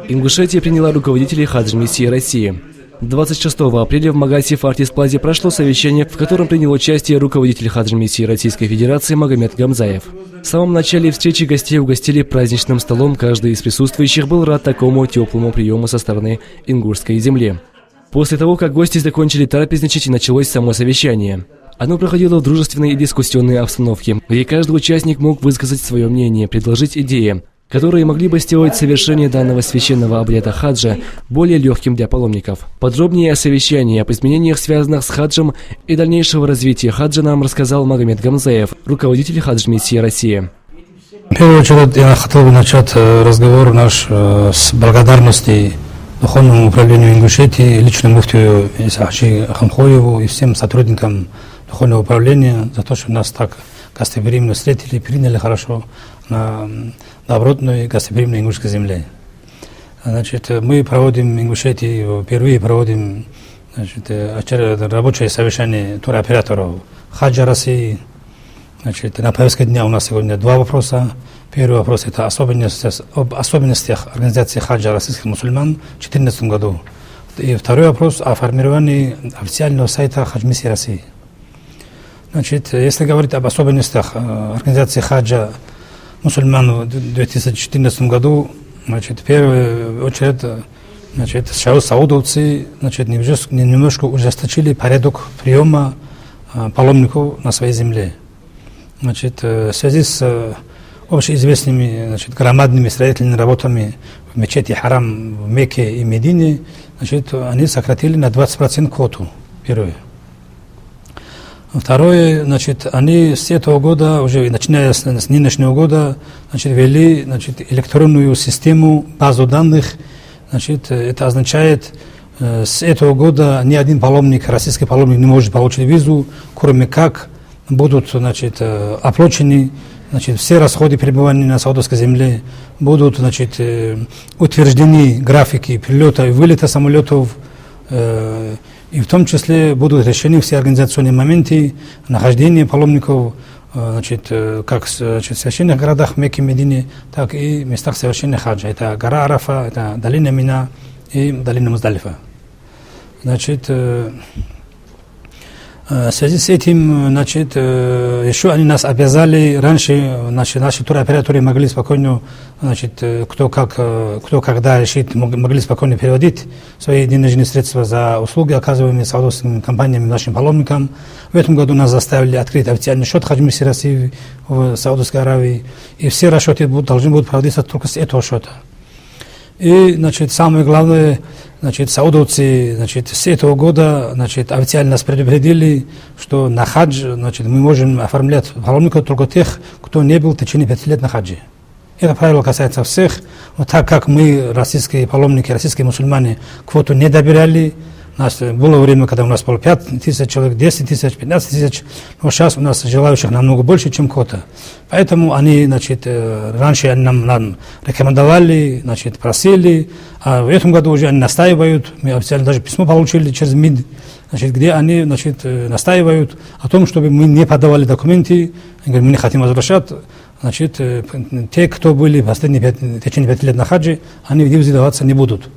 Ингушетия приняла руководителей хадж-миссии России. 26 апреля в Магасе Фартис-Плазе прошло совещание, в котором принял участие руководитель хадж-миссии Российской Федерации Магомед Гамзаев. В самом начале встречи гостей угостили праздничным столом. Каждый из присутствующих был рад такому теплому приему со стороны ингушской земли. После того, как гости закончили трапезничать, началось само совещание. Оно проходило в дружественной и дискуссионной обстановке, где каждый участник мог высказать свое мнение, предложить идеи, которые могли бы сделать совершение данного священного обряда хаджа более легким для паломников. Подробнее о совещании, об изменениях, связанных с хаджем и дальнейшего развития хаджа, нам рассказал Магомед Гамзаев, руководитель хадж-миссии России. В первую очередь я хотел бы начать разговор наш с благодарности Духовному управлению Ингушетии, личному муфтию Исахчи Хамхоеву и всем сотрудникам Духовного управления за то, что нас так гостеприимно встретили, приняли хорошо на добротной гостеприимной ингушской земле. Значит, мы проводим в Ингушетии, впервые проводим рабочее совещание туроператоров хаджа России. Значит, на повестке дня у нас сегодня два вопроса. Первый вопрос – это об особенностях организации хаджа российских мусульман в 2014 году. И второй вопрос – о формировании официального сайта хадж-миссии России. Значит, если говорить об особенностях организации хаджа мусульман в 2014 году, значит, в первую очередь, значит, саудовцы, значит, немножко ужесточили порядок приема паломников на своей земле. Значит, в связи с общеизвестными, значит, громадными строительными работами в мечети Харам в Мекке и Медине, значит, они сократили на 20% квоту. Первое. Второе, значит, они с этого года, уже начиная с нынешнего года, значит, ввели, значит, электронную систему, базу данных. Значит, это означает, с этого года ни один паломник, российский паломник не может получить визу, кроме как будут, значит, оплачены, значит, все расходы пребывания на саудовской земле, будут, значит, утверждены графики прилета и вылета самолетов, и в том числе будут решены все организационные моменты нахождения паломников, значит, как в священных городах Мекки и Медине, так и в местах совершения хаджа. Это гора Арафа, это долина Мина и долина Муздалифа. Значит, в связи с этим, значит, еще они нас обязали, раньше наши туроператоры могли спокойно, значит, кто когда решит, могли спокойно переводить свои денежные средства за услуги, оказываемые саудовскими компаниями нашим паломникам. В этом году нас заставили открыть официальный счет хадж-миссии России в Саудовской Аравии, и все расчеты должны будут проводиться только с этого счета. И, значит, самое главное, значит, саудовцы, значит, с этого года, значит, официально нас предупредили, что на хадж, значит, мы можем оформлять паломников только тех, кто не был в течение 5 лет на хадже. Это правило касается всех. Но так как мы, российские паломники, российские мусульмане, квоту не добирали, у нас было время, когда у нас было 5 тысяч человек, 10 тысяч, 15 тысяч, но сейчас у нас желающих намного больше, чем квота. Поэтому они, значит, раньше они нам рекомендовали, значит, просили, а в этом году уже они настаивают, мы официально даже письмо получили через МИД, значит, где они, значит, настаивают о том, чтобы мы не подавали документы, они говорят, мы не хотим возвращать, значит, те, кто были в течение 5 лет на хаджи, они в визу даваться не будут.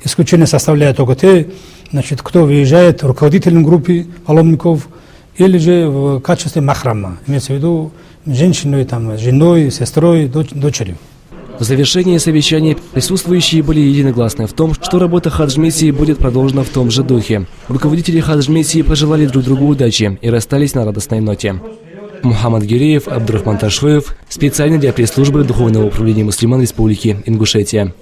Исключение составляют только те, значит, кто выезжает руководителем группы паломников или же в качестве махрама, имеется в виду женщиной, там, женой, сестрой, дочерью. В завершении совещания присутствующие были единогласны в том, что работа хадж-миссии будет продолжена в том же духе. Руководители хадж-миссии пожелали друг другу удачи и расстались на радостной ноте. Мухаммад Гиреев, Абдурахман Ташоев, специально для пресс-службы Духовного управления мусульман Республики Ингушетия.